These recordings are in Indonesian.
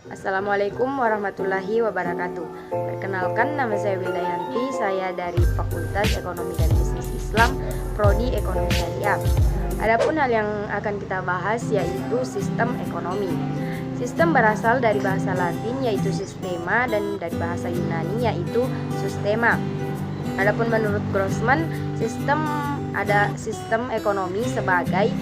Assalamualaikum warahmatullahi wabarakatuh. Perkenalkan, nama saya Wildayanti. Saya dari Fakultas Ekonomi dan Bisnis Islam, Prodi Ekonomi Syariah. Adapun hal yang akan kita bahas yaitu sistem ekonomi. Sistem berasal dari bahasa Latin yaitu sistema dan dari bahasa Yunani yaitu systema. Adapun menurut Grossman, ada sistem ekonomi sebagai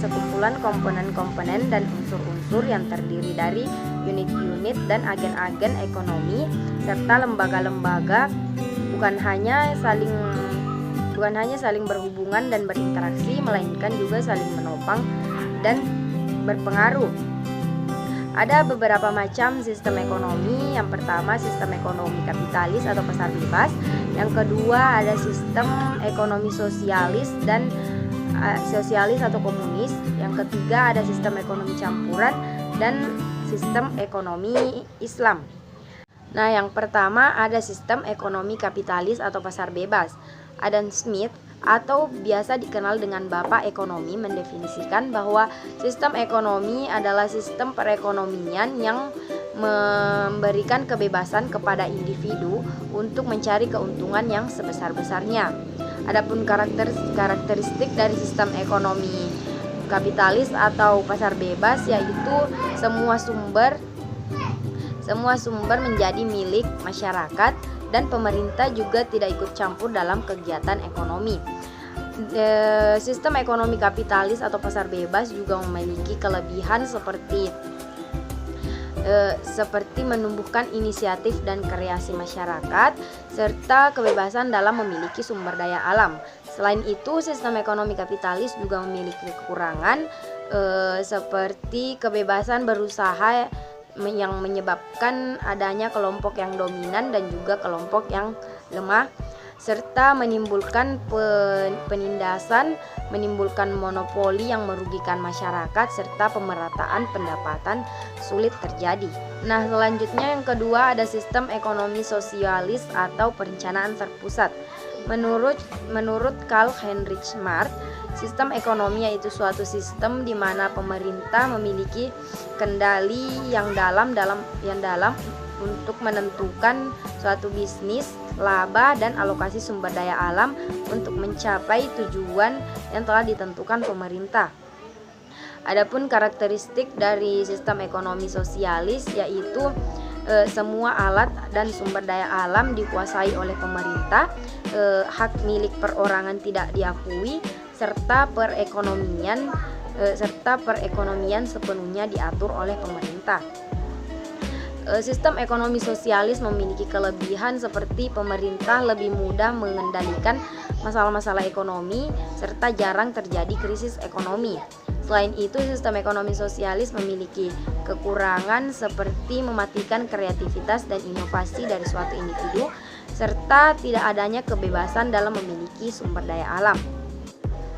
sekumpulan komponen-komponen dan unsur-unsur yang terdiri dari unit-unit dan agen-agen ekonomi serta lembaga-lembaga bukan hanya saling berhubungan dan berinteraksi, melainkan juga saling menopang dan berpengaruh. Ada beberapa macam sistem ekonomi. Yang pertama, sistem ekonomi kapitalis atau pasar bebas. Yang kedua, ada sistem ekonomi sosialis atau komunis. Yang ketiga, ada sistem ekonomi campuran dan sistem ekonomi Islam. Nah, yang pertama ada sistem ekonomi kapitalis atau pasar bebas. Adam Smith atau biasa dikenal dengan Bapak Ekonomi mendefinisikan bahwa sistem ekonomi adalah sistem perekonomian yang memberikan kebebasan kepada individu untuk mencari keuntungan yang sebesar-besarnya. Adapun karakteristik dari sistem ekonomi kapitalis atau pasar bebas yaitu semua sumber menjadi milik masyarakat dan pemerintah juga tidak ikut campur dalam kegiatan ekonomi. Sistem ekonomi kapitalis atau pasar bebas juga memiliki kelebihan seperti menumbuhkan inisiatif dan kreasi masyarakat serta kebebasan dalam memiliki sumber daya alam. Selain itu, sistem ekonomi kapitalis juga memiliki kekurangan seperti kebebasan berusaha yang menyebabkan adanya kelompok yang dominan dan juga kelompok yang lemah, serta menimbulkan penindasan, menimbulkan monopoli yang merugikan masyarakat, serta pemerataan pendapatan sulit terjadi. Nah, selanjutnya yang kedua ada sistem ekonomi sosialis atau perencanaan terpusat. Menurut Karl Heinrich Marx, sistem ekonomi yaitu suatu sistem di mana pemerintah memiliki kendali yang dalam untuk menentukan suatu bisnis, laba dan alokasi sumber daya alam untuk mencapai tujuan yang telah ditentukan pemerintah. Adapun karakteristik dari sistem ekonomi sosialis yaitu semua alat dan sumber daya alam dikuasai oleh pemerintah, hak milik perorangan tidak diakui, serta perekonomian sepenuhnya diatur oleh pemerintah. Sistem ekonomi sosialis memiliki kelebihan seperti pemerintah lebih mudah mengendalikan masalah-masalah ekonomi serta jarang terjadi krisis ekonomi. Selain itu, sistem ekonomi sosialis memiliki kekurangan seperti mematikan kreativitas dan inovasi dari suatu individu serta tidak adanya kebebasan dalam memiliki sumber daya alam.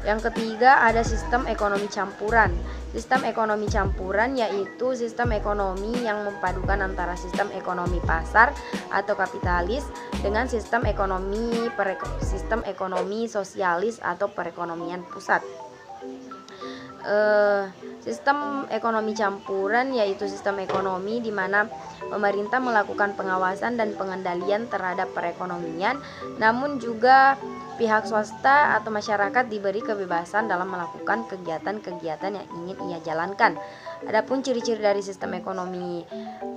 Yang ketiga ada sistem ekonomi campuran. Sistem ekonomi campuran yaitu sistem ekonomi yang memadukan antara sistem ekonomi pasar atau kapitalis dengan sistem ekonomi sosialis atau perekonomian pusat. Sistem ekonomi campuran yaitu sistem ekonomi di mana pemerintah melakukan pengawasan dan pengendalian terhadap perekonomian, namun juga pihak swasta atau masyarakat diberi kebebasan dalam melakukan kegiatan-kegiatan yang ingin ia jalankan. Adapun ciri-ciri dari sistem ekonomi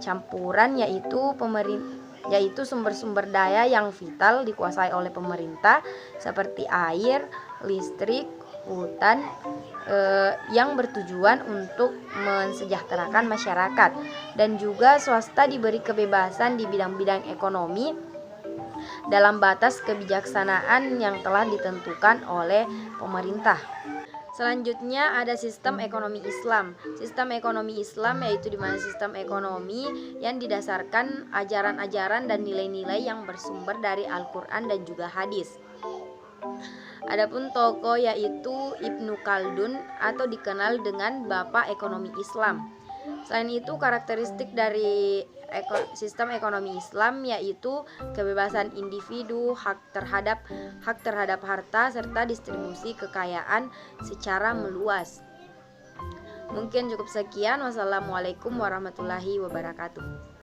campuran yaitu sumber-sumber daya yang vital dikuasai oleh pemerintah seperti air, listrik, hutan yang bertujuan untuk mensejahterakan masyarakat, dan juga swasta diberi kebebasan di bidang-bidang ekonomi dalam batas kebijaksanaan yang telah ditentukan oleh pemerintah. Selanjutnya ada sistem ekonomi Islam. Sistem ekonomi Islam yaitu di mana sistem ekonomi yang didasarkan ajaran-ajaran dan nilai-nilai yang bersumber dari Al-Quran dan juga hadis. Adapun tokoh yaitu Ibnu Khaldun atau dikenal dengan Bapak Ekonomi Islam. Selain itu, karakteristik dari sistem ekonomi Islam yaitu kebebasan individu, hak terhadap harta serta distribusi kekayaan secara meluas. Mungkin cukup sekian. Wassalamualaikum warahmatullahi wabarakatuh.